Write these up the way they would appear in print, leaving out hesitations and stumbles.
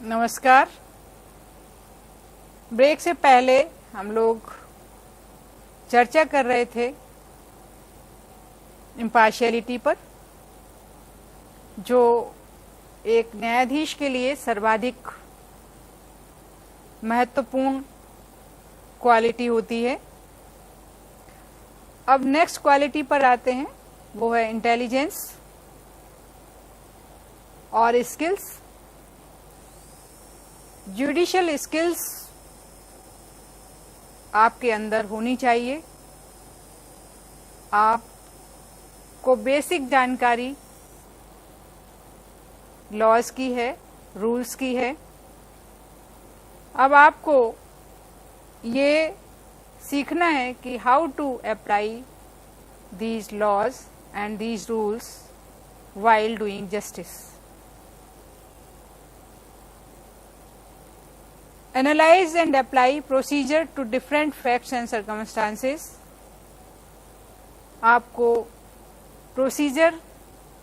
नमस्कार। ब्रेक से पहले हम लोग चर्चा कर रहे थे इम्पार्शियलिटी पर, जो एक न्यायाधीश के लिए सर्वाधिक महत्वपूर्ण क्वालिटी होती है। अब नेक्स्ट क्वालिटी पर आते हैं, वो है इंटेलिजेंस और स्किल्स। जुडिशियल स्किल्स आपके अंदर होनी चाहिए। आपको बेसिक जानकारी लॉज की है, रूल्स की है। अब आपको ये सीखना है कि how to apply these laws and these rules while doing justice. Analyze and apply procedure to different facts and circumstances. आपको प्रोसीजर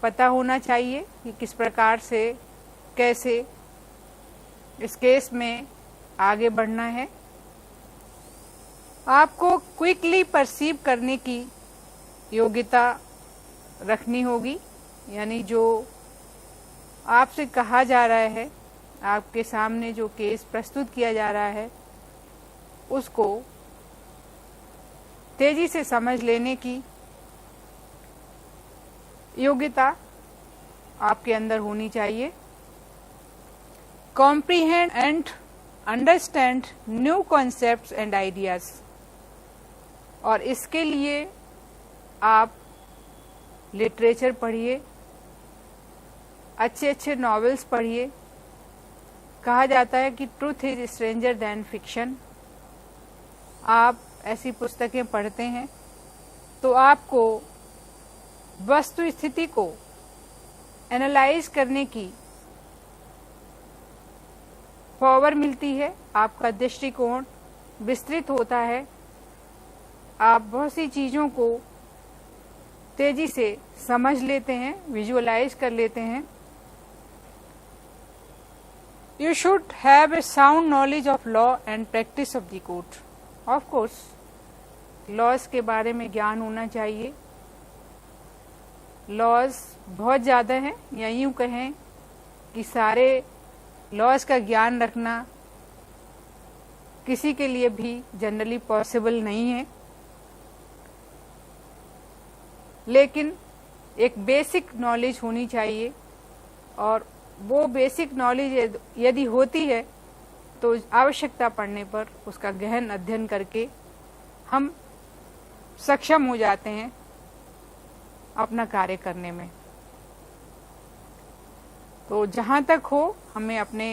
पता होना चाहिए कि किस प्रकार से कैसे इस केस में आगे बढ़ना है। आपको क्विकली परसीव करने की योग्यता रखनी होगी, यानी जो आपसे कहा जा रहा है, आपके सामने जो केस प्रस्तुत किया जा रहा है, उसको तेजी से समझ लेने की योग्यता आपके अंदर होनी चाहिए। Comprehend and understand new concepts and ideas, और इसके लिए आप लिटरेचर पढ़िए, अच्छे अच्छे नॉवेल्स पढ़िए। कहा जाता है कि truth is stranger then fiction. आप ऐसी पुस्तकें पढ़ते हैं तो आपको वस्तु स्थिति को एनालाइज करने की पावर मिलती है, आपका दृष्टिकोण विस्तृत होता है, आप बहुत सी चीजों को तेजी से समझ लेते हैं, विजुअलाइज कर लेते हैं। You should have a sound knowledge of law and practice of the court. Of course, laws के बारे में ज्ञान होना चाहिए। लॉज बहुत ज़्यादा हैं, या यूँ कहें कि सारे लॉज का ज्ञान रखना किसी के लिए भी जनरली पॉसिबल नहीं है, लेकिन एक बेसिक नॉलेज होनी चाहिए। और वो बेसिक नॉलेज यदि होती है तो आवश्यकता पड़ने पर उसका गहन अध्ययन करके हम सक्षम हो जाते हैं अपना कार्य करने में। तो जहाँ तक हो हमें अपने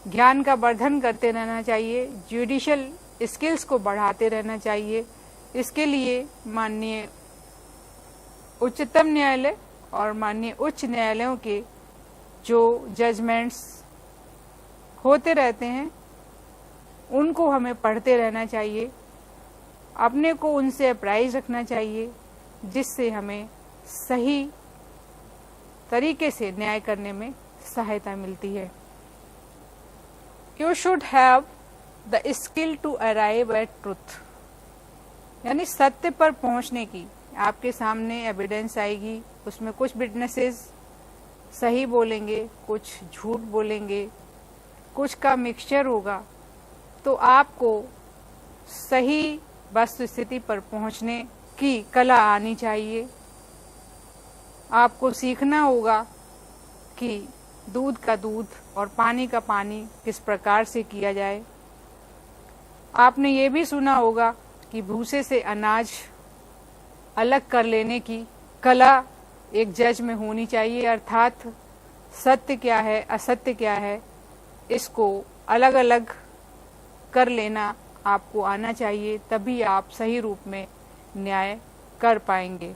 ज्ञान का वर्धन करते रहना चाहिए, जुडिशियल स्किल्स को बढ़ाते रहना चाहिए। इसके लिए माननीय उच्चतम न्यायालय और माननीय उच्च न्यायालयों के जो जजमेंट्स होते रहते हैं, उनको हमें पढ़ते रहना चाहिए, अपने को उनसे अप्राइज रखना चाहिए, जिससे हमें सही तरीके से न्याय करने में सहायता मिलती है। You should have the skill to arrive at truth, यानी सत्य पर पहुंचने की। आपके सामने एविडेंस आएगी, उसमें कुछ विटनेसेस सही बोलेंगे, कुछ झूठ बोलेंगे, कुछ का मिक्सचर होगा, तो आपको सही वस्तु स्थिति पर पहुंचने की कला आनी चाहिए। आपको सीखना होगा कि दूध का दूध और पानी का पानी किस प्रकार से किया जाए। आपने ये भी सुना होगा कि भूसे से अनाज अलग कर लेने की कला एक जज में होनी चाहिए, अर्थात सत्य क्या है, असत्य क्या है, इसको अलग अलग कर लेना आपको आना चाहिए, तभी आप सही रूप में न्याय कर पाएंगे।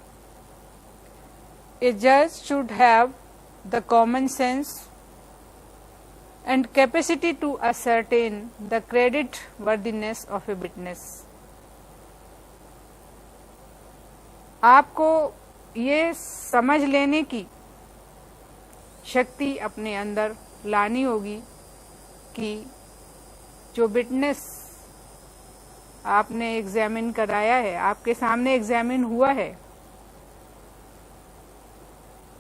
ए जज should have the common sense and capacity to ascertain the creditworthiness of a witness. आपको ये समझ लेने की शक्ति अपने अंदर लानी होगी कि जो विटनेस आपने एग्जामिन कराया है, आपके सामने एग्जामिन हुआ है,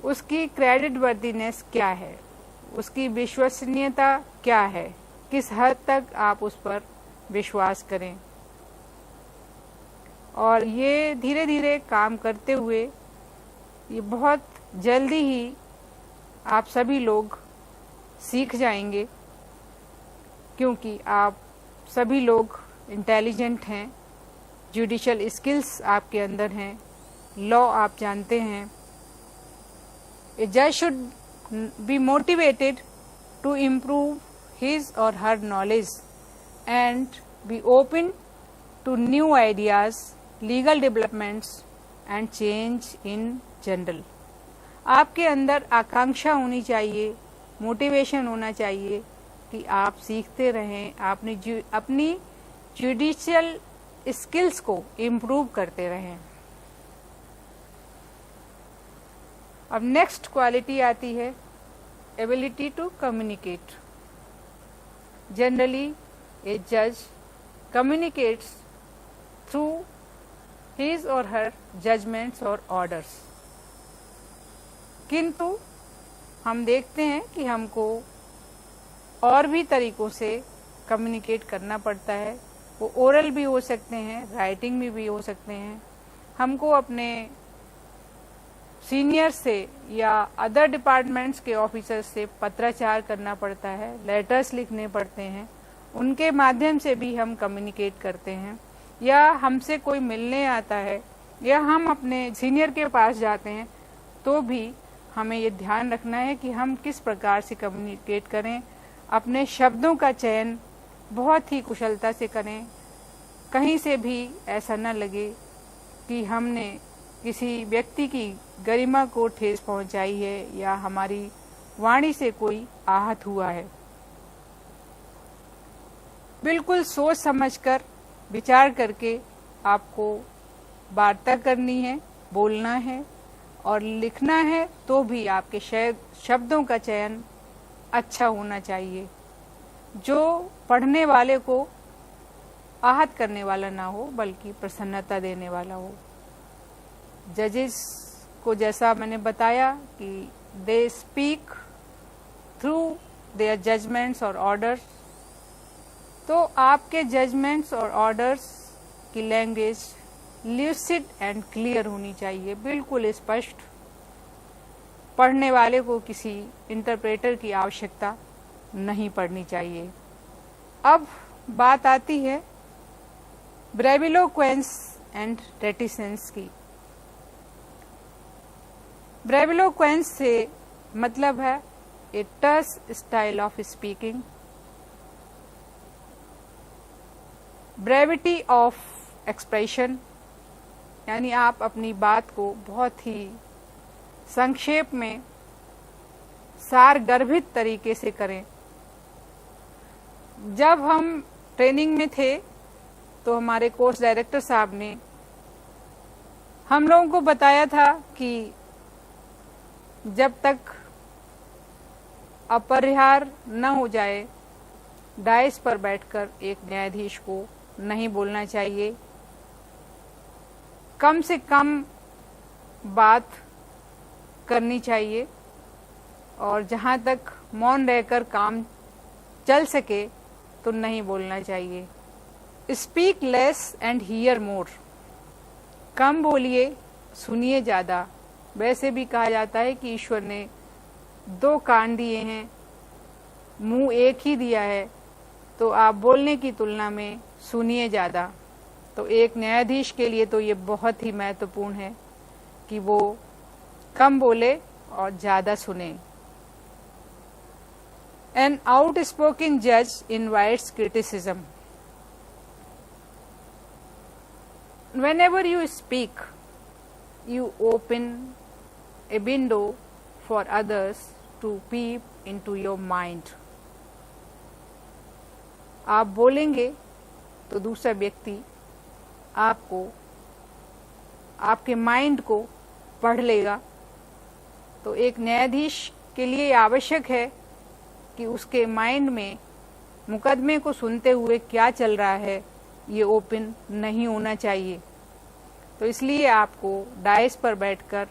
उसकी क्रेडिट वर्दीनेस क्या है, उसकी विश्वसनीयता क्या है, किस हद तक आप उस पर विश्वास करें। और ये धीरे धीरे काम करते हुए ये बहुत जल्दी ही आप सभी लोग सीख जाएंगे, क्योंकि आप सभी लोग इंटेलिजेंट हैं, जुडिशियल स्किल्स आपके अंदर हैं, लॉ आप जानते हैं। ए जज should be motivated to improve his or her knowledge and be open to new ideas, legal developments and change in general. आपके अंदर आकांक्षा होनी चाहिए, मोटिवेशन होना चाहिए कि आप सीखते रहें, अपनी जुडिशियल स्किल्स को इम्प्रूव करते रहें। अब नेक्स्ट क्वालिटी आती है ability to communicate. Generally, a judge communicates through his or her judgments or orders. किंतु हम देखते हैं कि हमको और भी तरीकों से कम्युनिकेट करना पड़ता है। वो ओरल भी हो सकते हैं, राइटिंग में भी हो सकते हैं। हमको अपने सीनियर से या अदर डिपार्टमेंट्स के ऑफिसर्स से पत्राचार करना पड़ता है, लेटर्स लिखने पड़ते हैं, उनके माध्यम से भी हम कम्युनिकेट करते हैं। या हमसे कोई मिलने आता है या हम अपने सीनियर के पास जाते हैं, तो भी हमें ये ध्यान रखना है कि हम किस प्रकार से कम्युनिकेट करें। अपने शब्दों का चयन बहुत ही कुशलता से करें, कहीं से भी ऐसा न लगे कि हमने किसी व्यक्ति की गरिमा को ठेस पहुंचाई है या हमारी वाणी से कोई आहत हुआ है। बिल्कुल सोच समझकर, विचार करके आपको वार्ता करनी है, बोलना है और लिखना है, तो भी आपके शब्दों का चयन अच्छा होना चाहिए, जो पढ़ने वाले को आहत करने वाला ना हो बल्कि प्रसन्नता देने वाला हो। जजेस को जैसा मैंने बताया कि they speak through their judgments और ऑर्डर्स, तो आपके जजमेंट्स और ऑर्डर्स की लैंग्वेज ल्यूसिड एंड क्लियर होनी चाहिए, बिल्कुल स्पष्ट। पढ़ने वाले को किसी इंटरप्रेटर की आवश्यकता नहीं पड़नी चाहिए। अब बात आती है ब्रेविलोक्वेंस एंड रेटिसेंस की। ब्रेविलोक्वेंस से मतलब है a terse style of speaking, brevity of expression, यानी आप अपनी बात को बहुत ही संक्षेप में सारगर्भित तरीके से करें। जब हम ट्रेनिंग में थे तो हमारे कोर्स डायरेक्टर साहब ने हम लोगों को बताया था कि जब तक अपरिहार न हो जाए, डायस पर बैठकर एक न्यायाधीश को नहीं बोलना चाहिए। कम से कम बात करनी चाहिए और जहां तक मौन रहकर काम चल सके तो नहीं बोलना चाहिए। स्पीक लेस एंड हियर मोर, कम बोलिए, सुनिए ज्यादा। वैसे भी कहा जाता है कि ईश्वर ने 2 कान दिए हैं, मुंह एक ही दिया है, तो आप बोलने की तुलना में सुनिए ज्यादा। तो एक न्यायाधीश के लिए तो ये बहुत ही महत्वपूर्ण है कि वो कम बोले और ज्यादा सुने। An outspoken judge invites criticism. Whenever you speak, you open a window for others to peep into your mind. आप बोलेंगे तो दूसरा व्यक्ति आपको, आपके माइंड को पढ़ लेगा। तो एक न्यायाधीश के लिए आवश्यक है कि उसके माइंड में मुकदमे को सुनते हुए क्या चल रहा है ये ओपन नहीं होना चाहिए। तो इसलिए आपको डायस पर बैठकर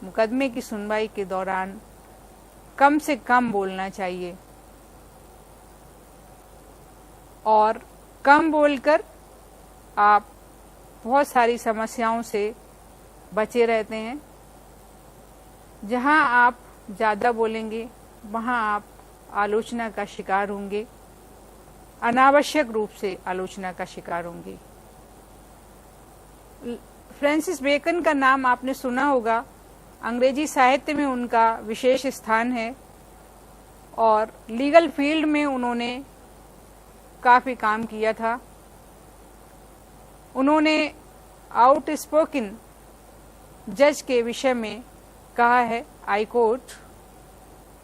मुकदमे की सुनवाई के दौरान कम से कम बोलना चाहिए और कम बोलकर आप बहुत सारी समस्याओं से बचे रहते हैं। जहां आप ज़्यादा बोलेंगे वहां आप आलोचना का शिकार होंगे, अनावश्यक रूप से आलोचना का शिकार होंगे। फ्रांसिस बेकन का नाम आपने सुना होगा। अंग्रेजी साहित्य में उनका विशेष स्थान है और लीगल फील्ड में उन्होंने काफ़ी काम किया था। उन्होंने आउटस्पोकन जज के विषय में कहा है, I quote,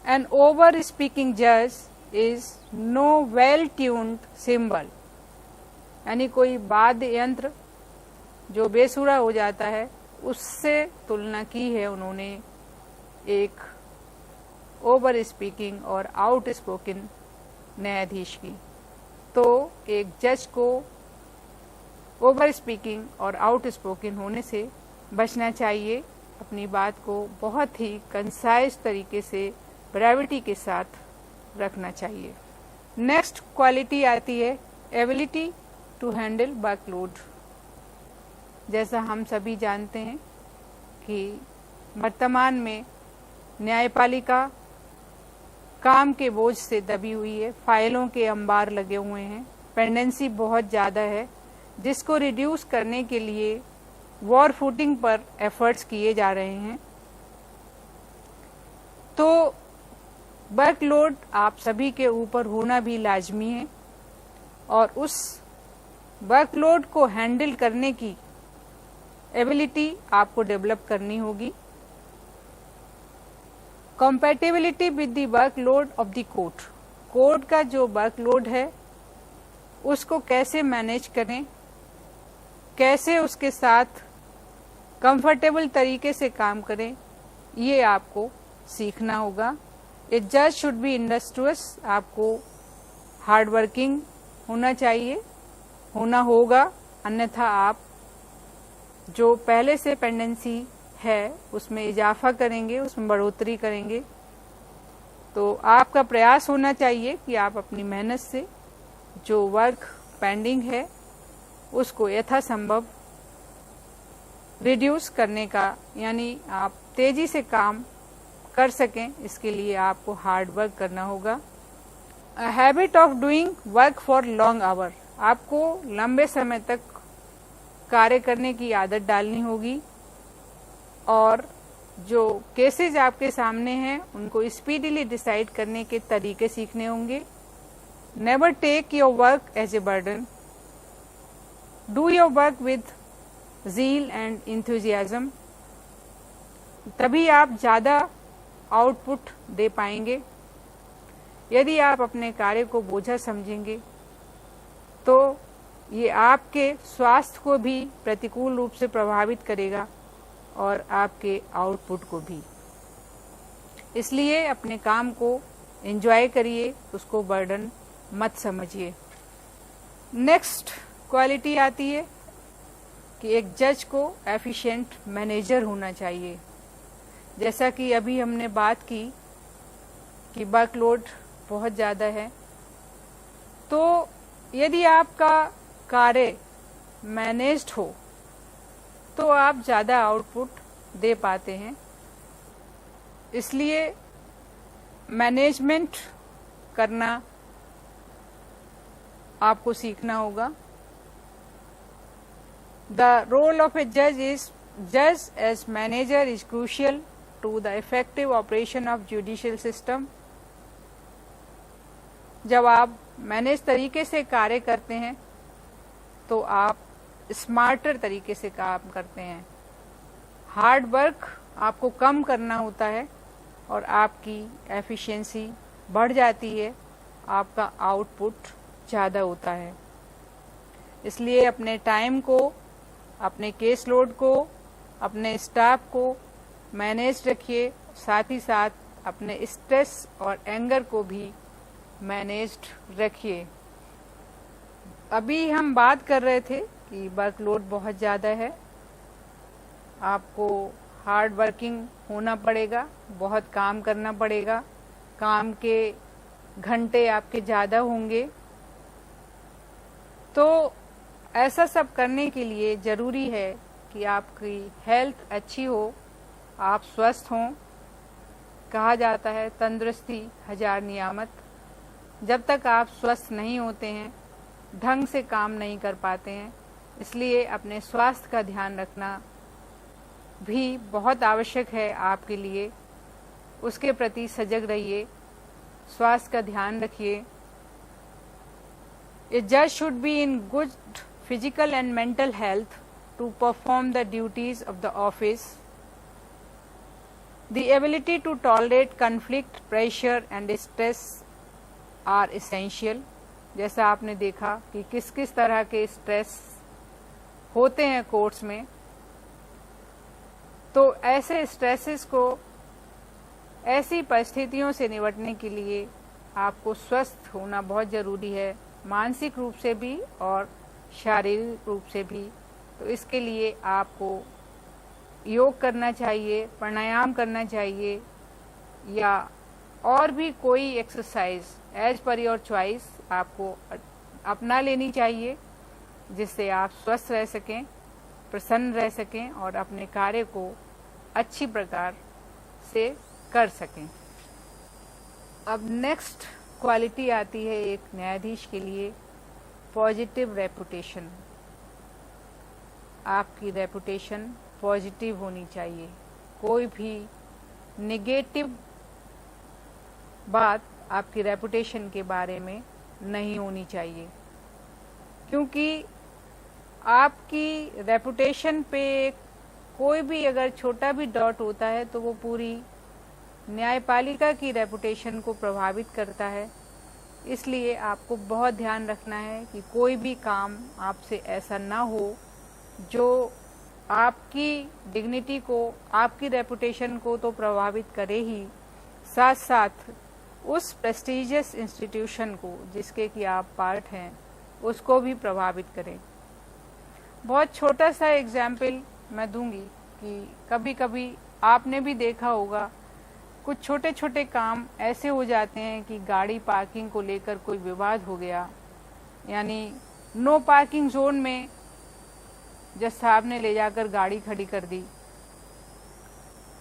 an over speaking जज is no well tuned cymbal, यानी कोई वाद्य यंत्र जो बेसुरा हो जाता है उससे तुलना की है उन्होंने एक ओवर स्पीकिंग और आउट स्पोकन न्यायाधीश की। तो एक जज को ओवर स्पीकिंग और आउट स्पोकन होने से बचना चाहिए, अपनी बात को बहुत ही कंसाइज तरीके से ब्रेविटी के साथ रखना चाहिए। नेक्स्ट क्वालिटी आती है एबिलिटी टू हैंडल वर्कलोड। जैसा हम सभी जानते हैं कि वर्तमान में न्यायपालिका काम के बोझ से दबी हुई है, फाइलों के अंबार लगे हुए हैं, पेंडेंसी बहुत ज़्यादा है, जिसको रिड्यूस करने के लिए वॉर फुटिंग पर एफर्ट्स किए जा रहे हैं। तो वर्कलोड आप सभी के ऊपर होना भी लाजमी है और उस वर्कलोड को हैंडल करने की एबिलिटी आपको डेवलप करनी होगी। Compatibility with the workload of the court, court का जो वर्कलोड है उसको कैसे मैनेज करें, कैसे उसके साथ कंफर्टेबल तरीके से काम करें, ये आपको सीखना होगा। ए जज शुड बी इंडस्ट्रियस, आपको हार्ड वर्किंग होना चाहिए, होना होगा, अन्यथा आप जो पहले से पेंडेंसी है उसमें इजाफा करेंगे, उसमें बढ़ोतरी करेंगे। तो आपका प्रयास होना चाहिए कि आप अपनी मेहनत से जो वर्क पेंडिंग है उसको यथासंभव रिड्यूस करने का, यानी आप तेजी से काम कर सकें, इसके लिए आपको हार्ड वर्क करना होगा। Habit of doing work for long hour, आपको लंबे समय तक कार्य करने की आदत डालनी होगी और जो केसेस आपके सामने हैं उनको स्पीडीली डिसाइड करने के तरीके सीखने होंगे। Never take your work as a burden, do your work with zeal and enthusiasm, तभी आप ज़्यादा आउटपुट दे पाएंगे। यदि आप अपने कार्य को बोझा समझेंगे तो ये आपके स्वास्थ्य को भी प्रतिकूल रूप से प्रभावित करेगा और आपके आउटपुट को भी। इसलिए अपने काम को एंजॉय करिए, उसको बर्डन मत समझिए। नेक्स्ट क्वालिटी आती है कि एक जज को एफिशिएंट मैनेजर होना चाहिए। जैसा कि अभी हमने बात की कि वर्कलोड बहुत ज़्यादा है, तो यदि आपका कार्य मैनेज्ड हो तो आप ज़्यादा आउटपुट दे पाते हैं। इसलिए मैनेजमेंट करना आपको सीखना होगा। द रोल ऑफ ए जज as manager is crucial to the effective operation of judicial system. जब आप मैनेज तरीके से कार्य करते हैं तो आप स्मार्टर तरीके से काम करते हैं। हार्ड वर्क आपको कम करना होता है और आपकी एफिशिएंसी बढ़ जाती है, आपका आउटपुट ज़्यादा होता है। इसलिए अपने टाइम को, अपने केस लोड को, अपने स्टाफ को मैनेज रखिए, साथ ही साथ अपने स्ट्रेस और एंगर को भी मैनेज्ड रखिए। अभी हम बात कर रहे थे कि वर्कलोड बहुत ज़्यादा है, आपको हार्ड वर्किंग होना पड़ेगा, बहुत काम करना पड़ेगा, काम के घंटे आपके ज़्यादा होंगे। तो ऐसा सब करने के लिए ज़रूरी है कि आपकी हेल्थ अच्छी हो, आप स्वस्थ हों। कहा जाता है तंदुरुस्ती हजार नियामत। जब तक आप स्वस्थ नहीं होते हैं, ढंग से काम नहीं कर पाते हैं, इसलिए अपने स्वास्थ्य का ध्यान रखना भी बहुत आवश्यक है आपके लिए। उसके प्रति सजग रहिए, स्वास्थ्य का ध्यान रखिए। A judge should be in good physical and mental health to perform the duties of the office. The ability to tolerate conflict, pressure and stress are essential. जैसा आपने देखा कि किस किस तरह के स्ट्रेस होते हैं कोर्ट्स में, तो ऐसे स्ट्रेसेस को, ऐसी परिस्थितियों से निपटने के लिए आपको स्वस्थ होना बहुत ज़रूरी है, मानसिक रूप से भी और शारीरिक रूप से भी। तो इसके लिए आपको योग करना चाहिए, प्राणायाम करना चाहिए, या और भी कोई exercise as per your choice आपको अपना लेनी चाहिए, जिससे आप स्वस्थ रह सकें, प्रसन्न रह सकें और अपने कार्य को अच्छी प्रकार से कर सकें। अब नेक्स्ट क्वालिटी आती है एक न्यायाधीश के लिए, पॉजिटिव रेपुटेशन। आपकी रेपुटेशन पॉजिटिव होनी चाहिए, कोई भी नेगेटिव बात आपकी रेपुटेशन के बारे में नहीं होनी चाहिए, क्योंकि आपकी रेपुटेशन पे कोई भी अगर छोटा भी डॉट होता है तो वो पूरी न्यायपालिका की रेपुटेशन को प्रभावित करता है। इसलिए आपको बहुत ध्यान रखना है कि कोई भी काम आपसे ऐसा ना हो जो आपकी डिग्निटी को, आपकी रेपुटेशन को तो प्रभावित करे ही, साथ साथ उस प्रेस्टिजियस इंस्टीट्यूशन को जिसके कि आप पार्ट हैं उसको भी प्रभावित करें। बहुत छोटा सा एग्जाम्पल मैं दूंगी कि कभी कभी आपने भी देखा होगा, कुछ छोटे छोटे काम ऐसे हो जाते हैं कि गाड़ी पार्किंग को लेकर कोई विवाद हो गया, यानी नो पार्किंग जोन में जज साहब ने ले जाकर गाड़ी खड़ी कर दी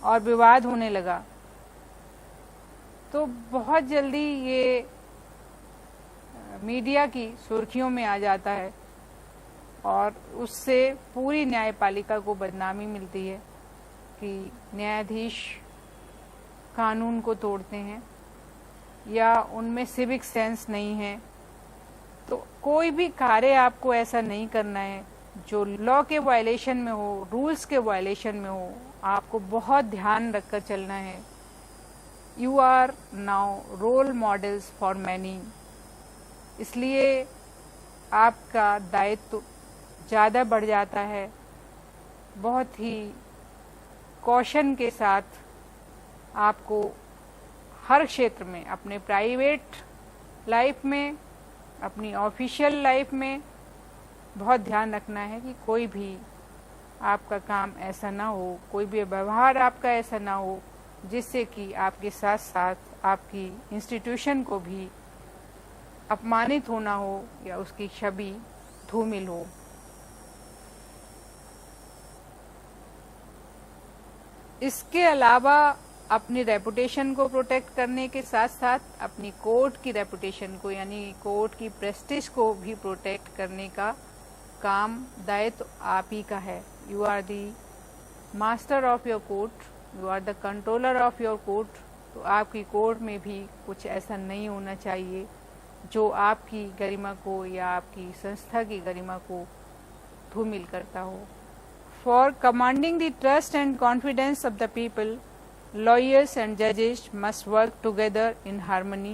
और विवाद होने लगा, तो बहुत जल्दी ये मीडिया की सुर्खियों में आ जाता है और उससे पूरी न्यायपालिका को बदनामी मिलती है कि न्यायाधीश कानून को तोड़ते हैं या उनमें सिविक सेंस नहीं है। तो कोई भी कार्य आपको ऐसा नहीं करना है जो लॉ के वायलेशन में हो, रूल्स के वायलेशन में हो। आपको बहुत ध्यान रखकर चलना है। You are now role models for many, इसलिए आपका दायित्व ज़्यादा बढ़ जाता है। बहुत ही कॉशन के साथ आपको हर क्षेत्र में, अपने प्राइवेट लाइफ में, अपनी ऑफिशियल लाइफ में बहुत ध्यान रखना है कि कोई भी आपका काम ऐसा ना हो, कोई भी व्यवहार आपका ऐसा ना हो जिससे कि आपके साथ साथ आपकी इंस्टीट्यूशन को भी अपमानित होना हो या उसकी छवि धूमिल हो। इसके अलावा अपनी रेपुटेशन को प्रोटेक्ट करने के साथ साथ अपनी कोर्ट की रेपुटेशन को, यानी कोर्ट की प्रेस्टिज को भी प्रोटेक्ट करने का काम, दायित्व आप ही का है। You are the master of your court, you are the controller of your court. तो आपकी कोर्ट में भी कुछ ऐसा नहीं होना चाहिए जो आपकी गरिमा को या आपकी संस्था की गरिमा को धूमिल करता हो। For commanding the trust and confidence of the people, lawyers and judges must work together in harmony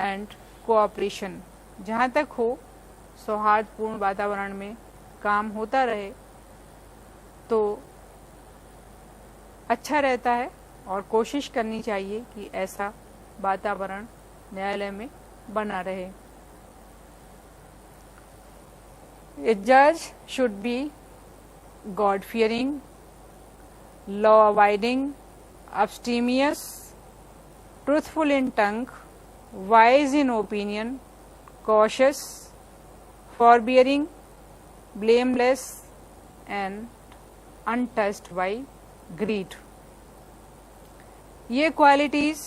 and cooperation। जहाँ तक हो सौहार्दपूर्ण वातावरण में काम होता रहे तो अच्छा रहता है और कोशिश करनी चाहिए कि ऐसा वातावरण न्यायालय में बना रहे। ए जज should B God fearing, law abiding, abstemious, truthful in tongue, wise in opinion, cautious, forbearing, blameless, and untouched by greed। ये क्वालिटीज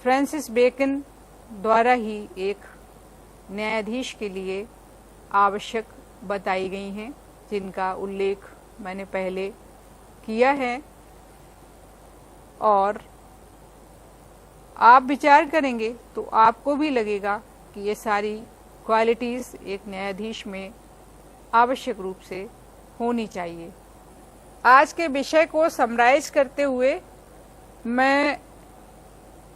फ्रांसिस बेकन द्वारा ही एक न्यायाधीश के लिए आवश्यक बताई गई हैं, जिनका उल्लेख मैंने पहले किया है। और आप विचार करेंगे तो आपको भी लगेगा कि ये सारी क्वालिटीज एक न्यायाधीश में आवश्यक रूप से होनी चाहिए। आज के विषय को समराइज करते हुए मैं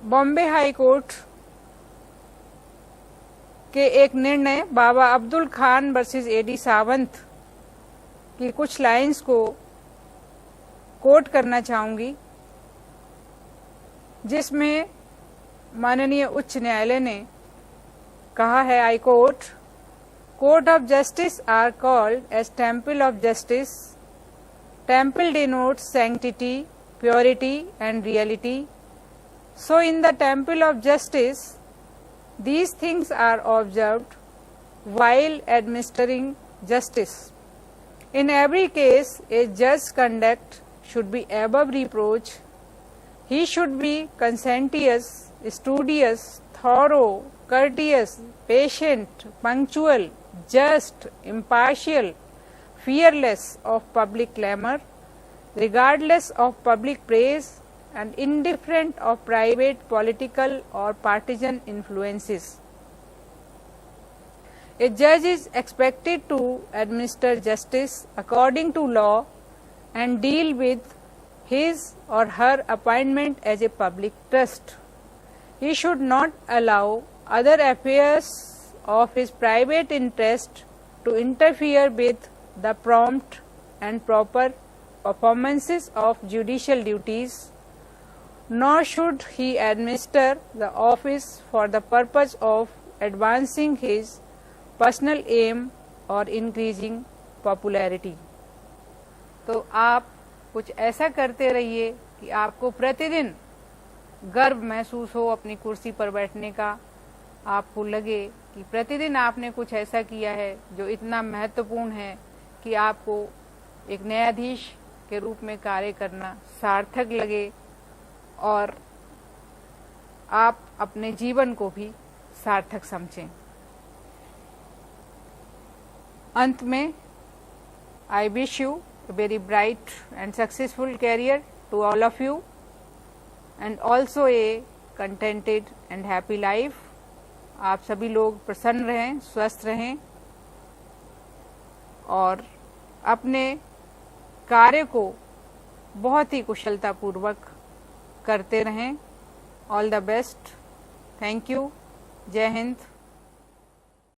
बॉम्बे हाई कोर्ट के एक निर्णय बाबा अब्दुल खान वर्सेस एडी सावंत की कुछ लाइंस को कोट करना चाहूंगी, जिसमें माननीय उच्च न्यायालय ने कहा है, I quote, court of justice are called as temple of justice. Temple denotes sanctity, purity and reality. So in the temple of justice, these things are observed while administering justice. In every case, a judge's conduct should be above reproach. He should be conscientious, studious, thorough, courteous, patient, punctual, just, impartial, fearless of public clamor, regardless of public praise, and indifferent of private political or partisan influences. A judge is expected to administer justice according to law and deal with his or her appointment as a public trust. He should not allow other affairs of his private interest to interfere with the prompt and proper performances of judicial duties, nor should he administer the office for the purpose of advancing his personal aim or increasing popularity। तो आप कुछ ऐसा करते रहिए कि आपको प्रतिदिन गर्व महसूस हो अपनी कुर्सी पर बैठने का। आपको लगे कि प्रतिदिन आपने कुछ ऐसा किया है जो इतना महत्वपूर्ण है कि आपको एक न्यायाधीश के रूप में कार्य करना सार्थक लगे और आप अपने जीवन को भी सार्थक समझें। अंत में I wish you a very bright and successful career to all of you, and also a contented and happy life। आप सभी लोग प्रसन्न रहें, स्वस्थ रहें और अपने कार्य को बहुत ही कुशलतापूर्वक करते रहें। All the best. Thank you. जय हिंद।